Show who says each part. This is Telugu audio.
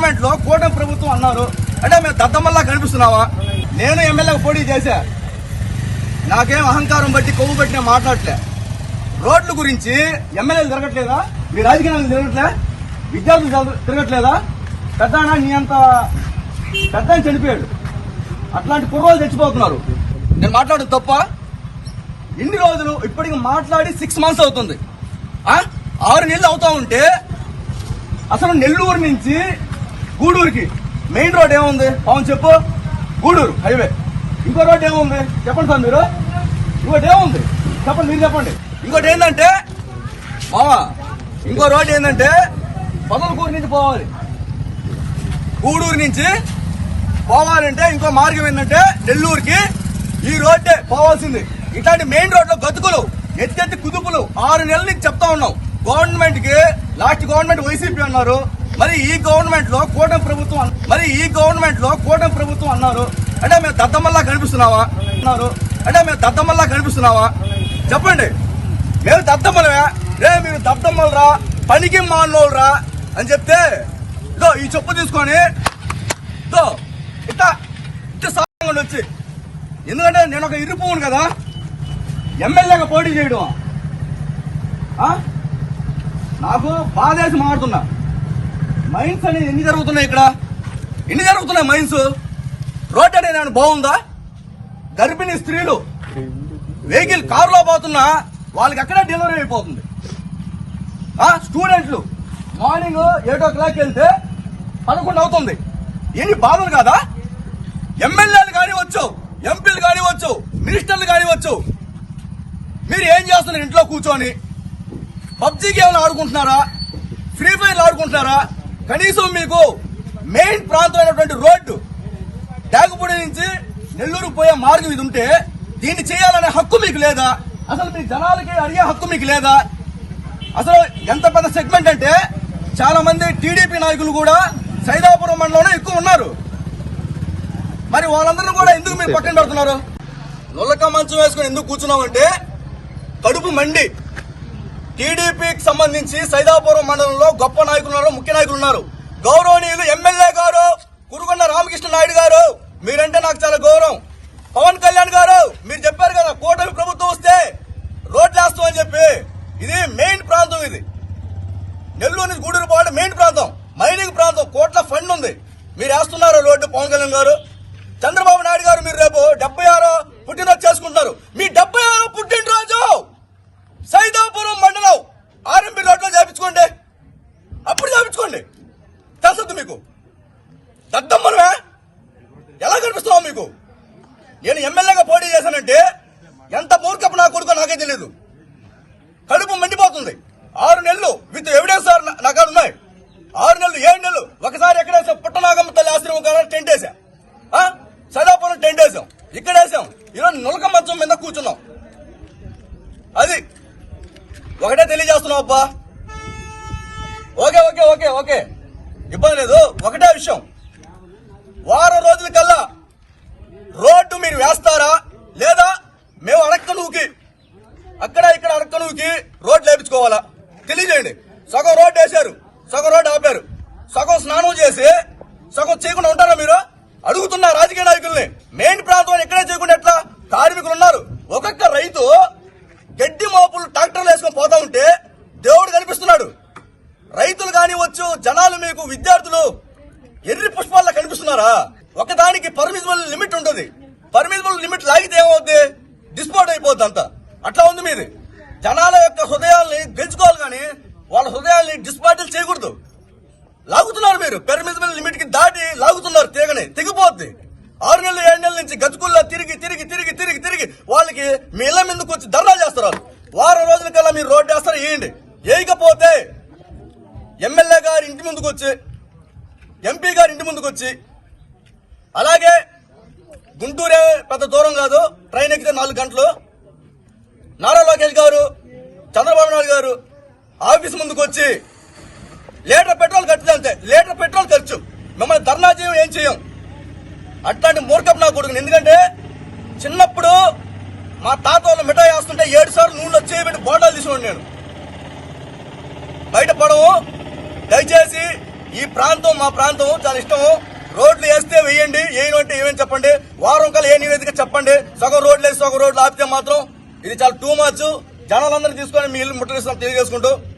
Speaker 1: గవర్నమెంట్ లో కూటమి ప్రభుత్వం అన్నారు అంటే మేము దద్దమ్మల్లా కనిపిస్తున్నావా? నేను ఎమ్మెల్యేగా పోటీ చేశా, నాకేం అహంకారం బట్టి కొవ్వు బట్టి నేను మాట్లాడలే. రోడ్ల గురించి ఎమ్మెల్యేలు తిరగట్లేదా? మీ రాజకీయ నాయకులు తిరగట్లే? విద్యార్థులు తిరగట్లేదా? పెద్ద నీ అంత పెద్ద చనిపోయాడు, అట్లాంటి కుర్రోలు చచ్చిపోతున్నారు. నేను మాట్లాడదు తప్ప? ఇన్ని రోజులు ఇప్పటికి మాట్లాడి 6 months అవుతుంది, 6 నెలలు అవుతా ఉంటే అసలు నెల్లూరు నుంచి గూడూరుకి మెయిన్ రోడ్ ఏముంది? పవన్ చెప్పు. గూడూరు హైవే. ఇంకో రోడ్ ఏముంది చెప్పండి సార్ మీరు. ఇంకోటి ఏముంది చెప్పండి, మీరు చెప్పండి. ఇంకోటి ఏంటంటే మావా, ఇంకో రోడ్ ఏంటంటే పొదలకూరు నుంచి పోవాలి. గూడూరు నుంచి పోవాలంటే ఇంకో మార్గం ఏంటంటే నెల్లూరుకి ఈ రోడ్డే పోవాల్సింది. ఇట్లాంటి మెయిన్ రోడ్ లో గతుకులు, ఎత్తెత్తి కుదుపులు 6 నెలల నుంచి చెప్తా ఉన్నాం గవర్నమెంట్ కి. లాస్ట్ గవర్నమెంట్ వైసీపీ అన్నారు, మరి ఈ గవర్నమెంట్ లో కూటమి ప్రభుత్వం అన్నారు అంటే మేము దద్దమ్మల్లా కనిపిస్తున్నావా అంటే మేము దద్దమ్మల్లా కనిపిస్తున్నావా? చెప్పండి. మేము దద్దమ్మలమే, మీరు దద్దమ్మలరా, పనికి మానోళ్ళరా అని చెప్తే ఈ చెప్పు తీసుకొని ఇట్లా సాగండి వచ్చి. ఎందుకంటే నేను ఒక ఇరుపువును కదా, ఎమ్మెల్యేగా పోటీ చేయడం నాకు బాధేసి మారుతున్నా. మైన్స్ అనేది ఎన్ని జరుగుతున్నాయి ఇక్కడ? ఎన్ని జరుగుతున్నాయి మైన్స్? రోడ్ అనేది బాగుందా? గర్భిణీ స్త్రీలు వెహికల్ కారులో పోతున్నా వాళ్ళకి ఎక్కడే డెలివరీ అయిపోతుంది. స్టూడెంట్లు మార్నింగ్ 8 o'clock వెళ్తే 11 అవుతుంది. ఎన్ని బాధలు కాదా? ఎమ్మెల్యేలు కానివచ్చు, ఎంపీలు కానివచ్చు, మినిస్టర్లు కానివచ్చు, మీరు ఏం చేస్తున్నారు? ఇంట్లో కూర్చొని పబ్జీ గేమ్లు ఆడుకుంటున్నారా? Free fire ఆడుకుంటున్నారా? కనీసం మీకు మెయిన్ ప్రాంతమైనటువంటి రోడ్డు డాగుపూడి నుంచి నెల్లూరు పోయే మార్గం ఇది ఉంటే దీన్ని చేయాలనే హక్కు మీకు లేదా? అసలు మీ జనాలకి అడిగే హక్కు మీకు లేదా? అసలు ఎంత పెద్ద సెగ్మెంట్ అంటే చాలా మంది టీడీపీ నాయకులు కూడా సైదాపురం మండలంలో ఎక్కువ ఉన్నారు. మరి వాళ్ళందరూ కూడా ఎందుకు మీరు పక్కన పెడుతున్నారు? నొల్లక మంచం వేసుకుని ఎందుకు కూర్చున్నామంటే కడుపు మండి. టీడీపీకి సంబంధించి సైదాపురం మండలంలో గొప్ప నాయకులు ఉన్నారు, ముఖ్య నాయకులు ఉన్నారు. గౌరవనీయులు ఎమ్మెల్యే గారు కురుగొండ రామకృష్ణ నాయుడు గారు, మీరంటే నాకు చాలా గౌరవం. పవన్ కళ్యాణ్ గారు, మీరు చెప్పారు కదా కూటమి ప్రభుత్వం వస్తే రోడ్లు వేస్తామని చెప్పి. ఇది మెయిన్ ప్రాంతం, ఇది నెల్లూరు నుంచి గూడూరు పోవడం మెయిన్ ప్రాంతం, మైనింగ్ ప్రాంతం, కోట్ల ఫండ్ ఉంది. మీరు వేస్తున్నారు రోడ్డు. పవన్ కళ్యాణ్ గారు, చంద్రబాబు నాయుడు గారు, మీరు రేపు 76వ పుట్టినరోజు చేసుకుంటున్నారు. మీ 76వ పుట్టినరోజు సైదాపురం మండలం ఆర్ఎంపీ రోడ్లో చేపించుకోండి, అప్పుడు చేపించుకోండి. తెలుసద్దు మీకు దద్దమ్మనమే ఎలా కనిపిస్తున్నావు మీకు? నేను ఎమ్మెల్యేగా పోటీ చేశానంటే ఎంత మూర్ఖపు నా కొడుకో నాకే తెలియదు. కడుపు మండిపోతుంది. 6 నెలలు విత్ ఎవిడెన్స్ నాకు ఉన్నాయి. 6 నెలలు 7 నెలలు ఒకసారి ఎక్కడేసా? పుట్టనాగమ్మ తల్లి ఆశ్రమం కాడ టెంట్ వేసాం, సైదాపురం టెంట్ వేసాం, ఇక్కడ వేసాం. ఈరోజు నులక మంచం మీద కూర్చున్నాం. అది ఒకటే తెలియజేస్తున్నావు అబ్బా. ఓకే ఓకే ఓకే ఓకే ఇబ్బంది లేదు. ఒకటే విషయం, వారం రోజుల కల్లా రోడ్డు మీరు వేస్తారా లేదా మేము అడక్కనుకి అక్కడ ఇక్కడ అడక్కనుకి రోడ్లు వేయించుకోవాలా? తెలియజేయండి. సగం రోడ్డు వేశారు, సగం రోడ్డు ఆపారు, సగం స్నానం చేసి సగం చేయకుండా ఉంటారా మీరు? అడుగుతున్నా రాజకీయ నాయకుల్ని. మెయిన్ ప్రాంతం ఎక్కడే చేయకుండా ఎట్లా? కార్మికులు ఉన్నారు. ఒక్కొక్క రైతు గడ్డి మోపులు ట్రాక్టర్లు వేసుకొని పోతా ఉంటే దేవుడు కనిపిస్తున్నాడు. రైతులు కానివచ్చు, జనాలు మీకు విద్యార్థులు ఎర్రి పుష్పాల్లో కనిపిస్తున్నారా? ఒకదానికి పర్మిసిబుల్ లిమిట్ ఉంటుంది. పర్మిసిబుల్ లిమిట్ లాగితే ఏమవుద్ది? డిస్పోర్ట్ అయిపోద్ది అంతా. అట్లా ఉంది మీది. జనాల యొక్క హృదయాల్ని గెలుచుకోవాలి కానీ వాళ్ళ హృదయాల్ని డిస్పాటిల్ చేయకూడదు. లాగుతున్నారు మీరు, పర్మిసిబుల్ లిమిట్ కి దాటి లాగుతున్నారు. తీగని తెగిపోద్ది. 6 నెలలు 7 నెలల నుంచి గతుకుల్లో తిరిగి తిరిగి తిరిగి తిరిగి తిరిగి వాళ్ళకి మీ ఇళ్ల మీదకి వచ్చి ధర్నా చేస్తారు. వారం రోజుల కల్లా మీరు రోడ్డు వేస్తారు, వేయండి. వేయకపోతే ఎమ్మెల్యే గారి ఇంటి ముందుకు వచ్చి, ఎంపీ గారి ఇంటి ముందుకు వచ్చి, అలాగే గుంటూరే పెద్ద దూరం కాదు, ట్రైన్ ఎక్కితే 4 గంటలు, నారా లోకేష్ గారు, చంద్రబాబు నాయుడు గారు ఆఫీస్ ముందుకు వచ్చి లీటర్ పెట్రోల్ ఖర్చు అంతే, లీటర్ పెట్రోల్ ఖర్చు. మిమ్మల్ని ధర్నా చేయం, ఏం చేయం. అట్లాంటి మూర్ఖపు నా కొడుకుని. ఎందుకంటే చిన్నప్పుడు మా తాత వాళ్ళు మిఠాయి వేస్తుంటే 7 సార్లు నూనెలో చేయబెట్టి బోండాలు తీసుకోండి. నేను బయట పడవు. దయచేసి ఈ ప్రాంతం మా ప్రాంతం చాలా ఇష్టము. రోడ్లు వేస్తే వేయండి, వేయను అంటే ఏమని చెప్పండి. వారం కల్లా ఏ నివేదిక చెప్పండి. సగం రోడ్లు వేసి సగం రోడ్లు ఆపితే మాత్రం ఇది చాలా టూ మచ్. జనాలందరినీ తీసుకొని మీ ఇల్లు ముట్టడిస్తాం తెలియజేసుకుంటూ